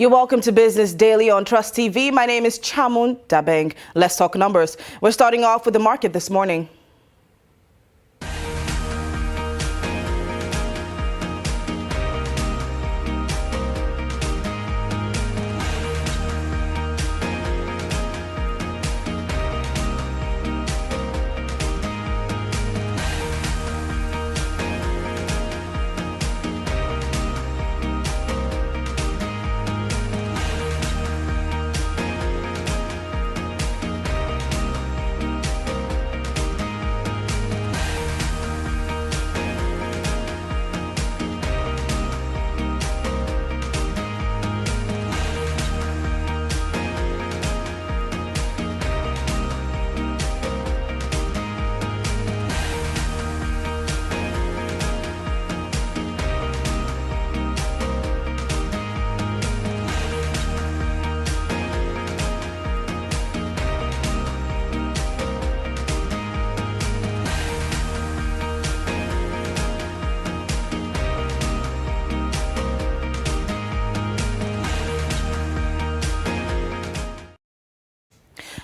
You're welcome to Business Daily on Trust TV. My name is Chamun Dabeng. Let's talk numbers. We're starting off with the market this morning.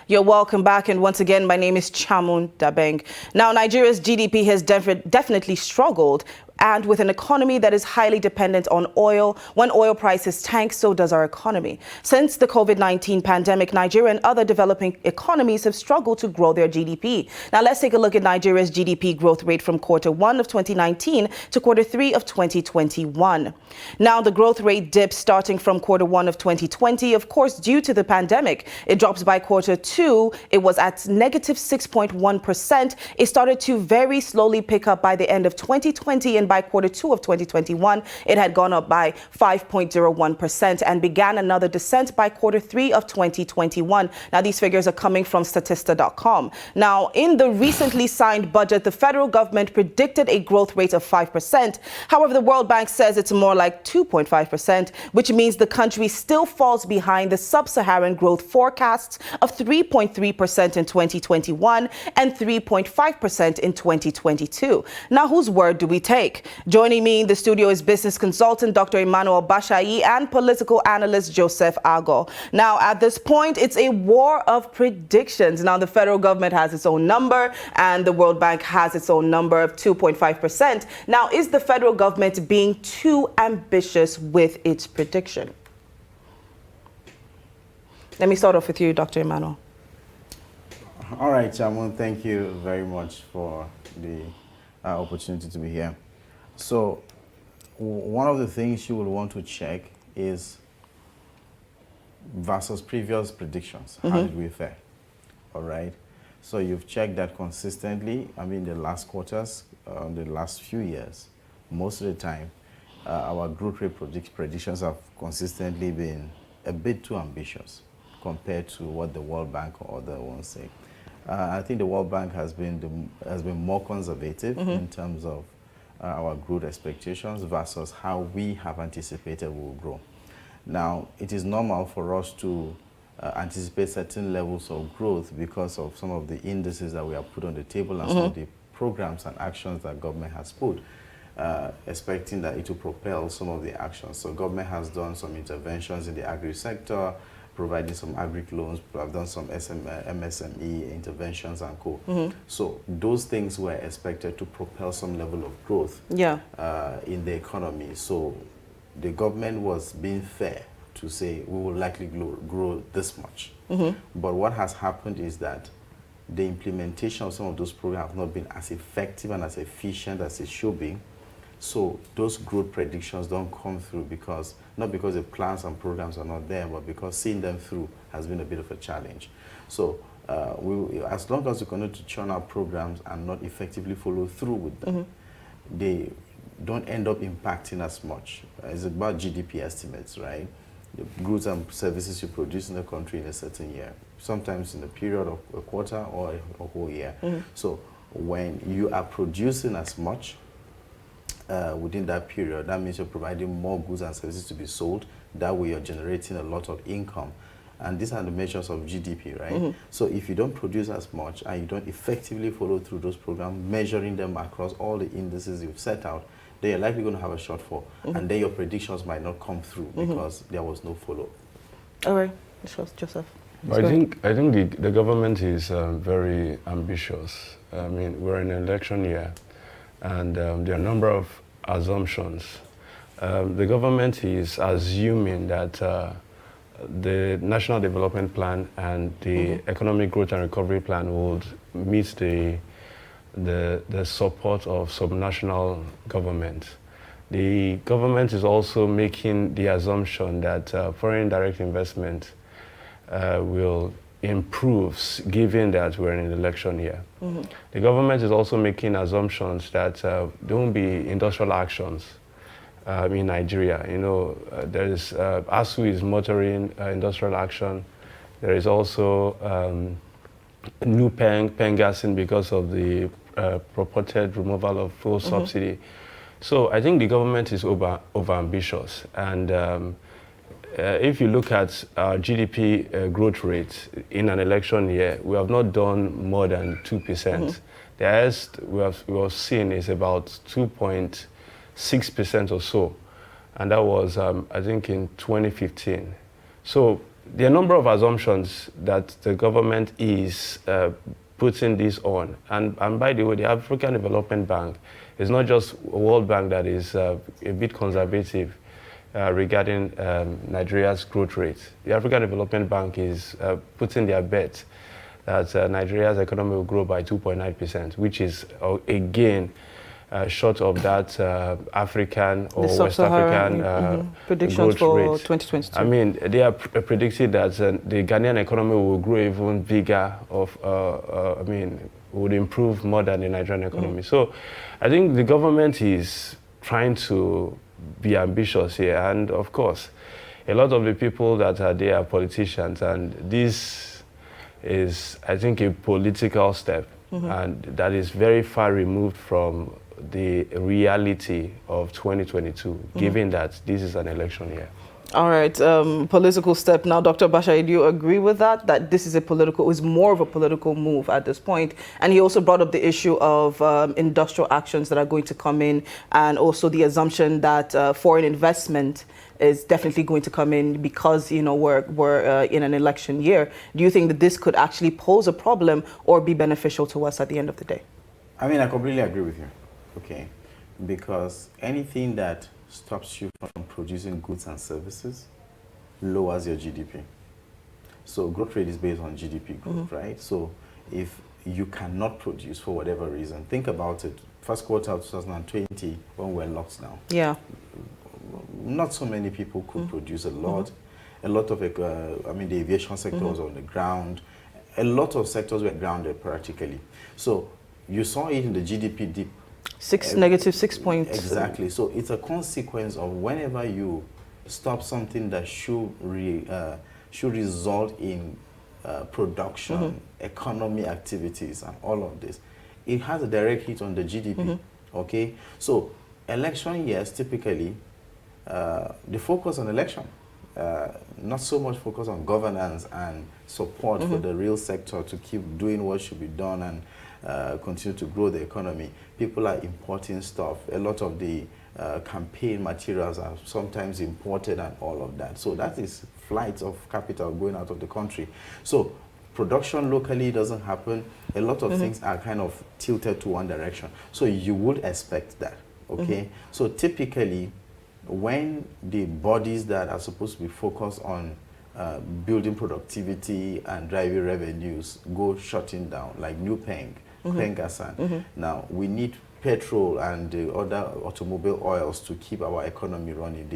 You're welcome back, and once again, my name is Chamun Dabeng. Now, Nigeria's GDP has definitely struggled, and with an economy that is highly dependent on oil, when oil prices tank, so does our economy. Since the COVID-19 pandemic, Nigeria and other developing economies have struggled to grow their GDP. Now, let's take a look at Nigeria's GDP growth rate from Q1 of 2019 to Q3 of 2021. Now, the growth rate dips starting from Q1 of 2020, of course, due to the pandemic. It drops by Q2. It was at negative 6.1%. It started to very slowly pick up by the end of 2020, and by Q2 of 2021, it had gone up by 5.01% and began another descent by Q3 of 2021. Now, these figures are coming from Statista.com. Now, in the recently signed budget, the federal government predicted a growth rate of 5%. However, the World Bank says it's more like 2.5%, which means the country still falls behind the sub-Saharan growth forecasts of 3.3% in 2021 and 3.5% in 2022. Now, whose word do we take? Joining me in the studio is business consultant Dr. Emmanuel Bashayi and political analyst Joseph Ago. Now, at this point, it's a war of predictions. Now, the federal government has its own number and the World Bank has its own number of 2.5%. Now, is the federal government being too ambitious with its prediction? Let me start off with you, Dr. Emmanuel. All right, Chamun, thank you very much for the opportunity to be here. So, one of the things you will want to check is versus previous predictions. How did we fare? All right. So you've checked that consistently. I mean, the last quarters, the last few years, most of the time, our growth rate predictions have consistently been a bit too ambitious compared to what the World Bank or other ones say. I think the World Bank has been more conservative in terms of our growth expectations versus how we have anticipated we will grow. Now, it is normal for us to anticipate certain levels of growth because of some of the indices that we have put on the table and some of the programs and actions that government has put, expecting that it will propel some of the actions. So government has done some interventions in the agri-sector, providing some agri loans, have done some MSME interventions and co. So those things were expected to propel some level of growth in the economy. So the government was being fair to say we will likely grow this much. But what has happened is that the implementation of some of those programs have not been as effective and as efficient as it should be. So those growth predictions don't come through because, not because the plans and programs are not there, but because seeing them through has been a bit of a challenge. So as long as we continue to churn out programs and not effectively follow through with them, they don't end up impacting as much. It's about GDP estimates, right? The goods and services you produce in the country in a certain year, sometimes in a period of a quarter or a whole year. So when you are producing as much, within that period, that means you're providing more goods and services to be sold. That way you're generating a lot of income. And these are the measures of GDP, right? So if you don't produce as much and you don't effectively follow through those programs, measuring them across all the indices you've set out, then you're likely going to have a shortfall. And then your predictions might not come through because there was no follow. All right, Joseph. I think the government is very ambitious. I mean, we're in an election year, and there are a number of assumptions. The government is assuming that the National Development Plan and the Economic Growth and Recovery Plan would meet the support of subnational governments. The government is also making the assumption that foreign direct investment will improve, given that we're in an election year. The government is also making assumptions that there won't be industrial actions in Nigeria. You know, there is ASU is motoring industrial action. There is also new pen gassing because of the purported removal of fuel subsidy. So I think the government is over ambitious, and if you look at our GDP growth rate in an election year, we have not done more than 2%. The highest we have seen is about 2.6% or so, and that was, I think, in 2015. So there are a number of assumptions that the government is putting this on. And by the way, the African Development Bank is not just a World Bank that is a bit conservative regarding Nigeria's growth rate. The African Development Bank is putting their bet that Nigeria's economy will grow by 2.9%, which is, again, short of that African or West African predictions growth for rate. 2022. I mean, they are predicting that the Ghanaian economy will grow even bigger, would improve more than the Nigerian economy. So I think the government is trying to be ambitious here. And of course, a lot of the people that are there are politicians. And this is, I think, a political step. And that is very far removed from the reality of 2022, given that this is an election year. All right, political step. Now, Dr. Bashir, do you agree with that this is more of a political move at this point? And he also brought up the issue of industrial actions that are going to come in, and also the assumption that foreign investment is definitely going to come in because, you know, we're in an election year. Do you think that this could actually pose a problem or be beneficial to us at the end of the day? I mean, I completely agree with you, okay? Because anything that stops you from producing goods and services lowers your GDP. So growth rate is based on GDP growth, right? So if you cannot produce for whatever reason, think about it. First quarter of 2020, when we're locked down. Yeah. Not so many people could produce a lot. A lot of, the aviation sector was on the ground. A lot of sectors were grounded practically. So you saw it in the GDP dip. Negative 6 points. Exactly. So it's a consequence of whenever you stop something that should result in production, economy activities, and all of this, it has a direct hit on the GDP. Okay. So election years typically, the focus on election, not so much focus on governance and support for the real sector to keep doing what should be done and continue to grow the economy. People are importing stuff. A lot of the campaign materials are sometimes imported and all of that. So that is flights of capital going out of the country. So production locally doesn't happen. A lot of things are kind of tilted to one direction. So you would expect that, okay? So typically, when the bodies that are supposed to be focused on building productivity and driving revenues go shutting down, like New Peng, Pengasan. Now, we need petrol and the other automobile oils to keep our economy running.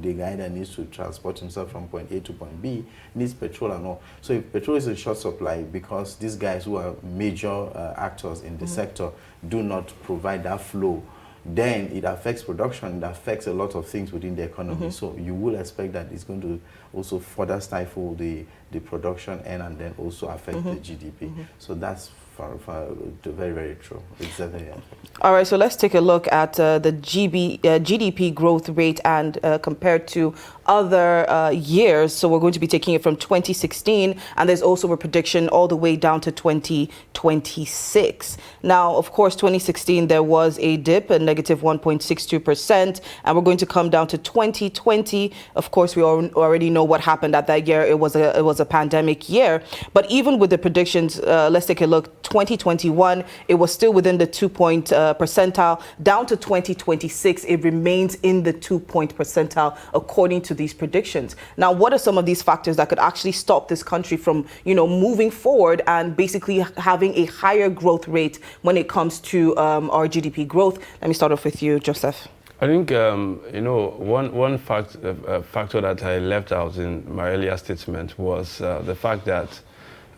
The guy that needs to transport himself from point A to point B needs petrol and all. So if petrol is in short supply because these guys who are major actors in the sector do not provide that flow, then it affects production, it affects a lot of things within the economy. So you will expect that it's going to also further stifle the production and then also affect the GDP. So that's very, very true. It's definitely unfair. All right, so let's take a look at the GDP growth rate and compared to other years. So we're going to be taking it from 2016, and there's also a prediction all the way down to 2026. Now, of course, 2016, there was a dip, a negative 1.62%, and we're going to come down to 2020. Of course, we already know what happened at that year. It was a pandemic year. But even with the predictions, let's take a look. 2021, it was still within the 2-point percentile. Down to 2026, it remains in the 2-point percentile, according to these predictions. Now, what are some of these factors that could actually stop this country from, moving forward and basically having a higher growth rate when it comes to our GDP growth? Let me start off with you, Joseph. I think, one factor that I left out in my earlier statement was the fact that,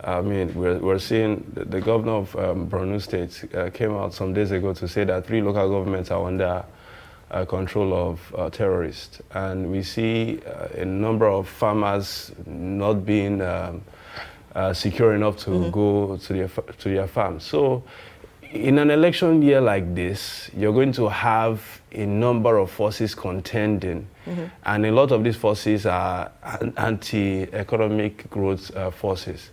we're seeing the governor of Borno State came out some days ago to say that 3 local governments are under control of terrorists. And we see a number of farmers not being secure enough to go to their farms. So in an election year like this, you're going to have a number of forces contending. And a lot of these forces are anti-economic growth forces.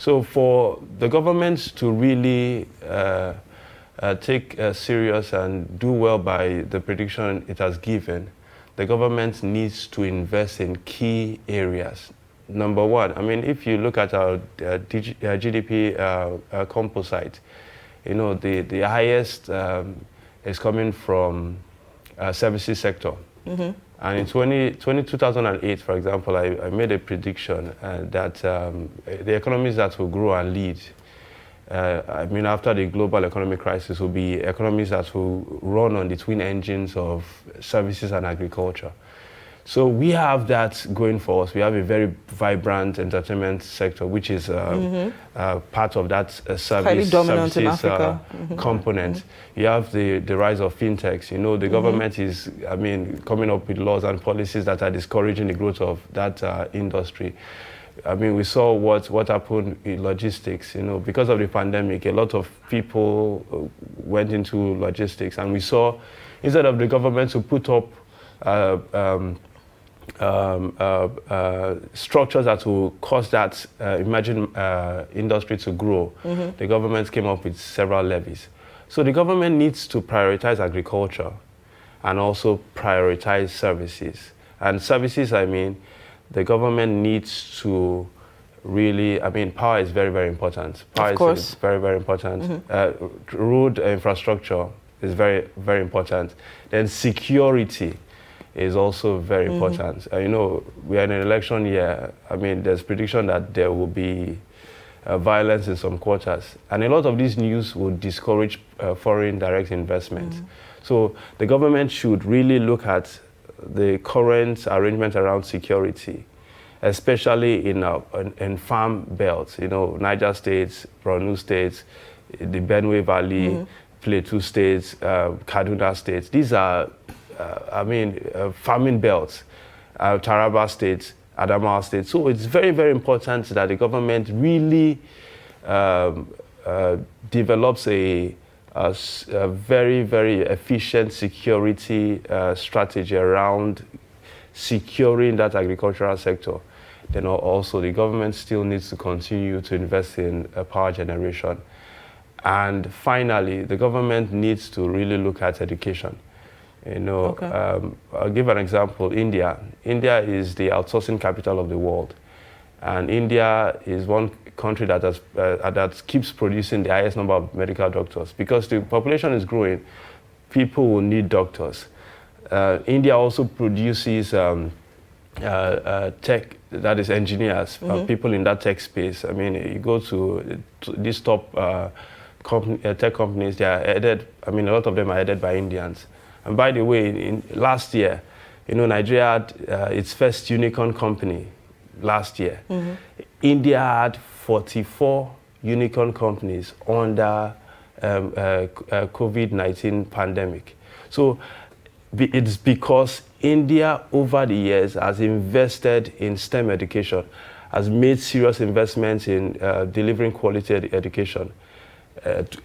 So for the government to really take serious and do well by the prediction it has given, the government needs to invest in key areas. Number one, if you look at our GDP composite, the highest is coming from services sector. And in 2008, for example, I made a prediction that the economies that will grow and lead, after the global economic crisis, will be economies that will run on the twin engines of services and agriculture. So we have that going for us. We have a very vibrant entertainment sector, which is part of that services component. You have the rise of fintechs. The government is, coming up with laws and policies that are discouraging the growth of that industry. We saw what happened in logistics. Because of the pandemic, a lot of people went into logistics, and we saw, instead of the government to put up structures that will cause that emerging industry to grow, the government came up with several levies. So the government needs to prioritize agriculture and also prioritize services. And services, the government needs to really, power is very, very important. Power is very, very important. Road infrastructure is very, very important. Then security is also very important. We are in an election year. There's prediction that there will be violence in some quarters. And a lot of this news will discourage foreign direct investment. So the government should really look at the current arrangement around security, especially in farm belts, Niger State, Borno State, the Benue Valley, Plateau States, Kaduna States. These are farming belts, Taraba State, Adamawa State. So it's very, very important that the government really develops a very, very efficient security strategy around securing that agricultural sector. Then also the government still needs to continue to invest in power generation. And finally, the government needs to really look at education. I'll give an example. India. India is the outsourcing capital of the world. And India is one country that keeps producing the highest number of medical doctors. Because the population is growing, people will need doctors. India also produces tech, that is engineers, people in that tech space. You go to these top tech companies, they are headed, a lot of them are headed by Indians. And by the way, last year, Nigeria had its first unicorn company last year. India had 44 unicorn companies under COVID-19 pandemic. So it's because India over the years has invested in STEM education, has made serious investments in delivering quality education.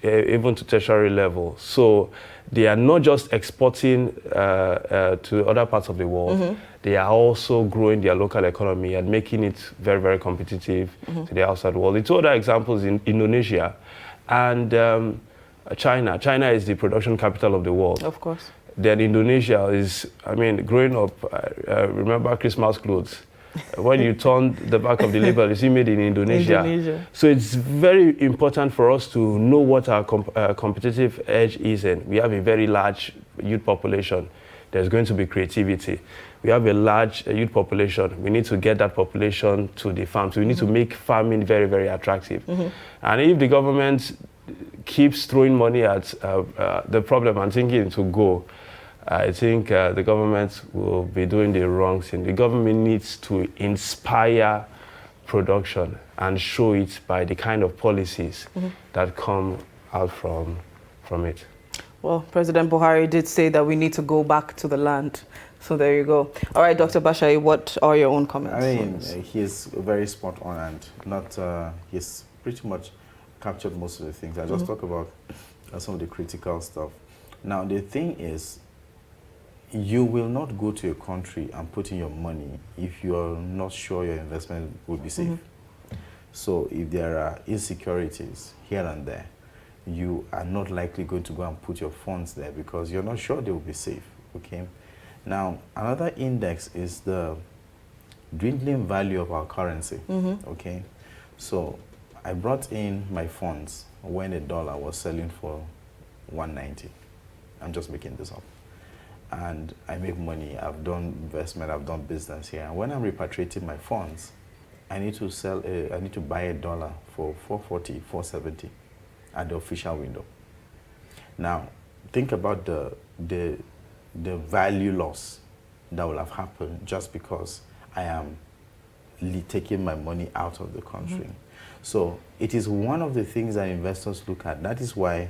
even to tertiary level. So they are not just exporting to other parts of the world, they are also growing their local economy and making it very, very competitive to the outside world. The two other examples in Indonesia and China. China is the production capital of the world. Of course. Then Indonesia is, I mean, growing up, remember Christmas clothes. When you turn the back of the label, you see made in Indonesia. So it's very important for us to know what our competitive edge is. And we have a very large youth population. There's going to be creativity. We have a large youth population. We need to get that population to the farms. We need to make farming very, very attractive. And if the government keeps throwing money at the problem and thinking to go, I think the government will be doing the wrong thing. The government needs to inspire production and show it by the kind of policies that come out from it. Well, President Buhari did say that we need to go back to the land. So there you go. All right, Dr. Bashai, what are your own comments? I mean, he's very spot on and not, he's pretty much captured most of the things. I just talk about some of the critical stuff. Now, the thing is, you will not go to a country and put in your money if you are not sure your investment will be safe. So if there are insecurities here and there, you are not likely going to go and put your funds there because you're not sure they will be safe, okay? Now, another index is the dwindling value of our currency, okay? So I brought in my funds when a dollar was selling for 190. I'm just making this up. And I make money, I've done investment, I've done business here. And when I'm repatriating my funds, I need to I need to buy a dollar for 440, 470 at the official window. Now, think about the value loss that will have happened just because I am taking my money out of the country. So it is one of the things that investors look at. That is why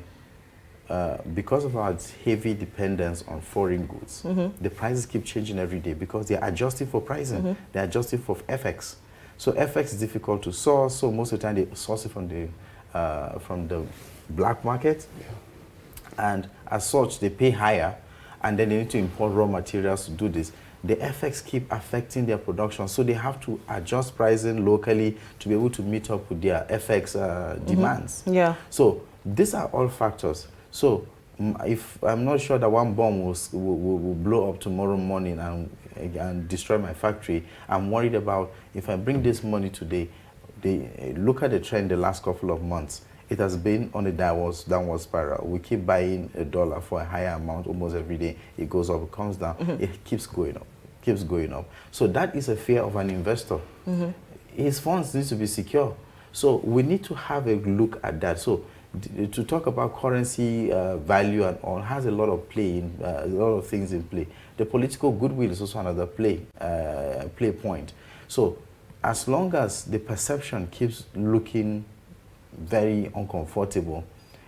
because of our heavy dependence on foreign goods, the prices keep changing every day because they're adjusting for pricing, they're adjusting for FX. So FX is difficult to source, so most of the time they source it from the black market, and as such they pay higher, and then they need to import raw materials to do this. The FX keep affecting their production, so they have to adjust pricing locally to be able to meet up with their FX demands. Yeah. So these are all factors. So if I'm not sure that one bomb will blow up tomorrow morning and destroy my factory, I'm worried about if I bring this money today, look at the trend the last couple of months. It has been on a downward spiral. We keep buying a dollar for a higher amount almost every day. It goes up, it comes down, it keeps going up, So that is a fear of an investor. His funds need to be secure. So we need to have a look at that. So to talk about currency value and all has a lot of a lot of things in play. The political goodwill is also another play point. So as long as the perception keeps looking very uncomfortable,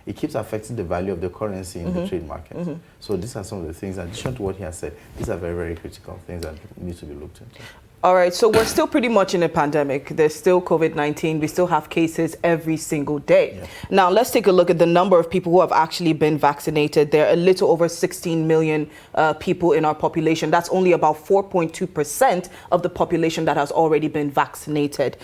it keeps affecting the value of the currency in the trade market. So these are some of the things, in addition to what he has said, these are very, very critical things that need to be looked into. All right, so we're still pretty much in a pandemic. There's still COVID-19. We still have cases every single day. Yeah. Now, let's take a look at the number of people who have actually been vaccinated. There are a little over 16 million people in our population. That's only about 4.2% of the population that has already been vaccinated.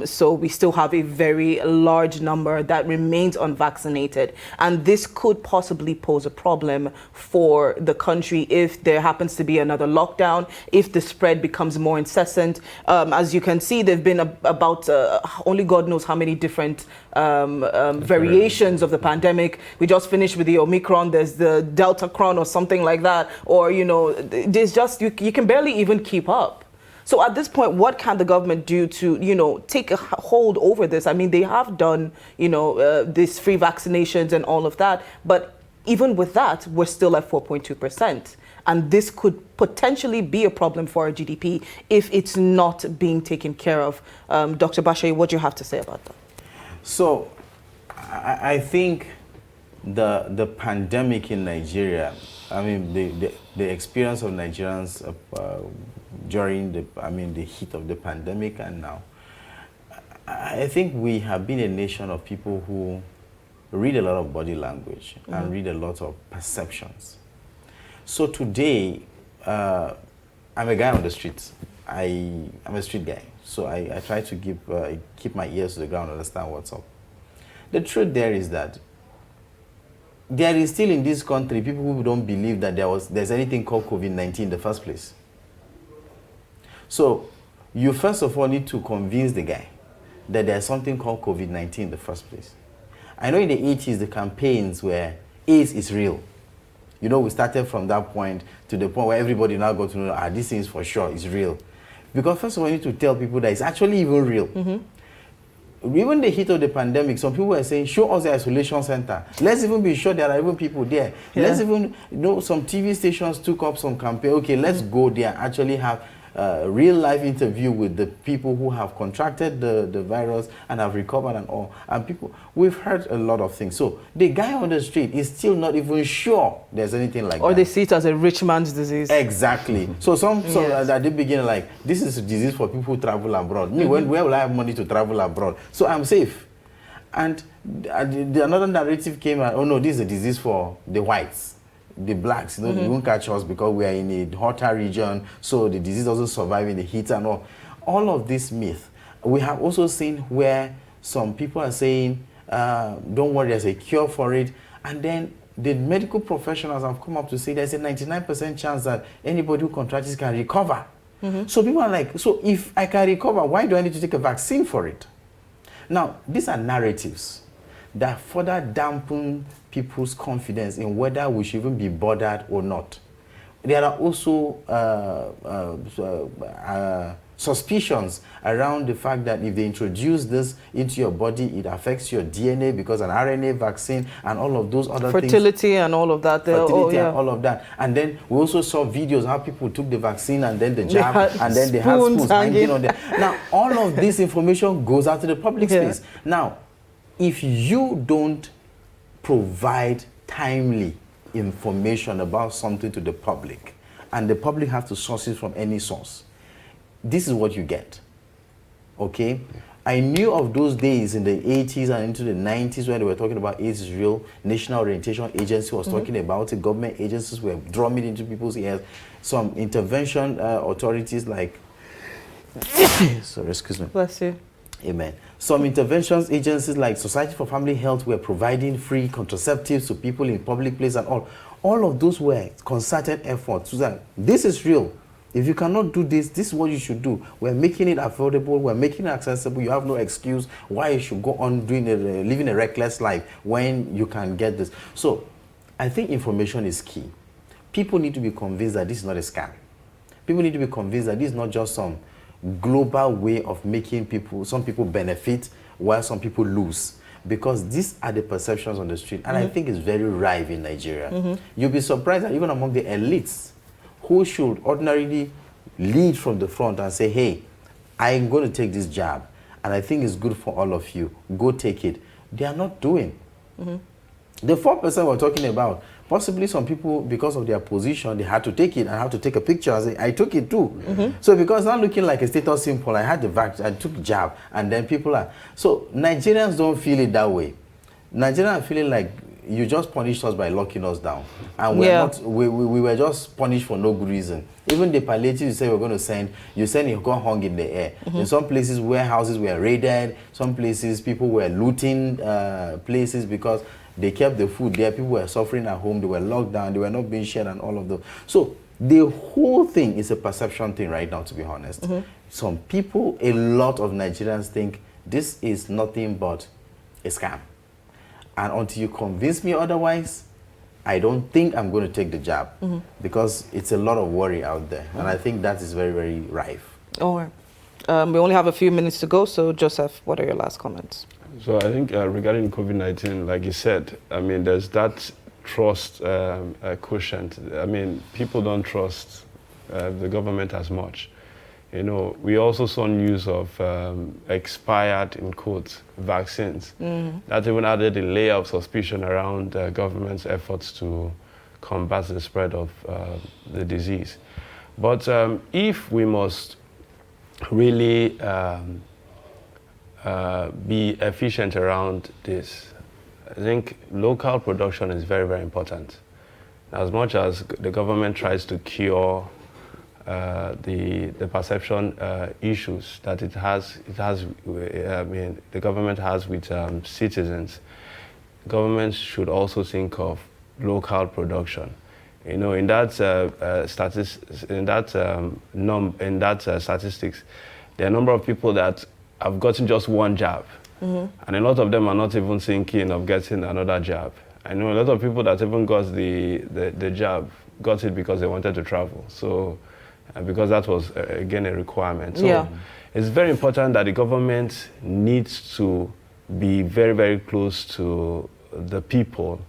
So we still have a very large number that remains unvaccinated. And this could possibly pose a problem for the country if there happens to be another lockdown, if the spread becomes more incessant. As you can see, there have been about only God knows how many different variations of the pandemic. We just finished with the Omicron. There's the Delta Cron or something like that. Or, you know, there's just, you can barely even keep up. So at this point, what can the government do to, you know, take a hold over this? I mean, they have done, you know, this free vaccinations and all of that. But even with that, we're still at 4.2%. And this could potentially be a problem for our GDP if it's not being taken care of. Dr. Bashai, what do you have to say about that? So I think the pandemic in Nigeria, I mean, the experience of Nigerians during the heat of the pandemic and now, I think we have been a nation of people who read a lot of body language and read a lot of perceptions. So today, I'm a guy on the street. I'm a street guy. So I try to keep my ears to the ground and understand what's up. The truth there is that there is still in this country people who don't believe that there's anything called COVID-19 in the first place. So you first of all need to convince the guy that there's something called COVID-19 in the first place. I know in the 80s the campaigns where AIDS is real. You know, we started from that point to the point where everybody now got to know, this thing is for sure, it's real. Because first of all, you need to tell people that it's actually even real. Even the heat of the pandemic, some people were saying, show us the isolation center. Let's even be sure there are even people there. Yeah. Let's even, some TV stations took up some campaign. Okay, let's go there, actually have a real life interview with the people who have contracted the virus and have recovered and all. And people, we've heard a lot of things. So the guy on the street is still not even sure there's anything like that. Or they see it as a rich man's disease. Exactly. So at the beginning, like, this is a disease for people who travel abroad. Me, where will I have money to travel abroad? So I'm safe. And another narrative came out, oh no, this is a disease for the whites. The blacks, they won't catch us because we are in a hotter region, so the disease doesn't survive in the heat and all. All of this myth. We have also seen where some people are saying, don't worry, there's a cure for it. And then the medical professionals have come up to say there's a 99% chance that anybody who contracts it can recover. So people are like, so if I can recover, why do I need to take a vaccine for it? Now, these are narratives that further dampen people's confidence in whether we should even be bothered or not. There are also suspicions around the fact that if they introduce this into your body, it affects your DNA because an RNA vaccine and all of those other things. Fertility and all of that. Fertility and all of that. And then we also saw videos how people took the vaccine and then the jab and then they had spoons hanging on them. Now, all of this information goes out to the public space. Now, if you don't provide timely information about something to the public, and the public have to source it from any source, this is what you get. Okay? I knew of those days in the 80s and into the 90s when they were talking about AIDS is real. National Orientation Agency was talking about it. Government agencies were drumming into people's ears. Some intervention authorities like, sorry, excuse me. Bless you. Amen. Some interventions agencies like Society for Family Health were providing free contraceptives to people in public places and all. All of those were concerted efforts. So this is real. If you cannot do this, this is what you should do. We're making it affordable. We're making it accessible. You have no excuse why you should go on living a reckless life when you can get this. So I think information is key. People need to be convinced that this is not a scam. People need to be convinced that this is not just some global way of making some people benefit while some people lose, because these are the perceptions on the street, and I think it's very rife in Nigeria. You'll be surprised that even among the elites who should ordinarily lead from the front and say, hey, I'm going to take this jab and I think it's good for all of you, go take it, they are not doing. The 4% we're talking about, possibly some people, because of their position, they had to take it and have to take a picture and say, I took it too. So because it's not looking like a status symbol, I had the vaccine, I took jab, and then people are. So Nigerians don't feel it that way. Nigerians are feeling like you just punished us by locking us down. And we were just punished for no good reason. Even the palliative you say we're going to send, you send it got hung in the air. In some places, warehouses were raided. Some places, people were looting places because they kept the food there. People were suffering at home. They were locked down. They were not being shared and all of those. So the whole thing is a perception thing right now, to be honest. Some people, a lot of Nigerians think this is nothing but a scam. And until you convince me otherwise, I don't think I'm going to take the jab because it's a lot of worry out there. And I think that is very, very rife. All right. We only have a few minutes to go. So, Joseph, what are your last comments? So I think regarding COVID-19, like you said, I mean, there's that trust quotient. I mean, people don't trust the government as much. You know, we also saw news of expired, in quotes, vaccines. That even added a layer of suspicion around the government's efforts to combat the spread of the disease. But if we must really be efficient around this, I think local production is very, very important. As much as the government tries to cure the perception issues that the government has with citizens, governments should also think of local production. You know, in that statistics, there are a number of people that have gotten just one job, and a lot of them are not even thinking of getting another job. I know a lot of people that even got the job got it because they wanted to travel. So, because that was again a requirement. So, it's very important that the government needs to be very, very close to the people,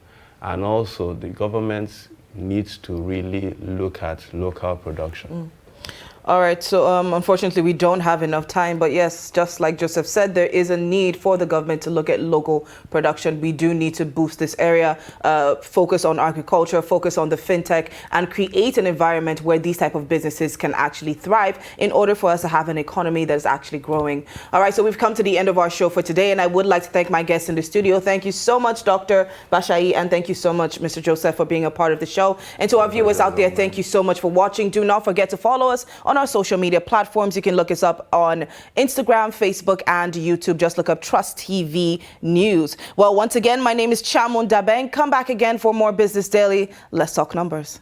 and also the government needs to really look at local production. All right, so unfortunately we don't have enough time, but yes, just like Joseph said, there is a need for the government to look at local production. We do need to boost this area, focus on agriculture, focus on the fintech, and create an environment where these type of businesses can actually thrive in order for us to have an economy that is actually growing. All right, so we've come to the end of our show for today, and I would like to thank my guests in the studio. Thank you so much, Dr. Bashai, and thank you so much, Mr. Joseph, for being a part of the show. And to our viewers out there, thank you so much for watching. Do not forget to follow us on our social media platforms. You can look us up on Instagram, Facebook, and YouTube. Just look up Trust TV News. Well, once again, my name is Chamun Dabeng. Come back again for more Business Daily. Let's talk numbers.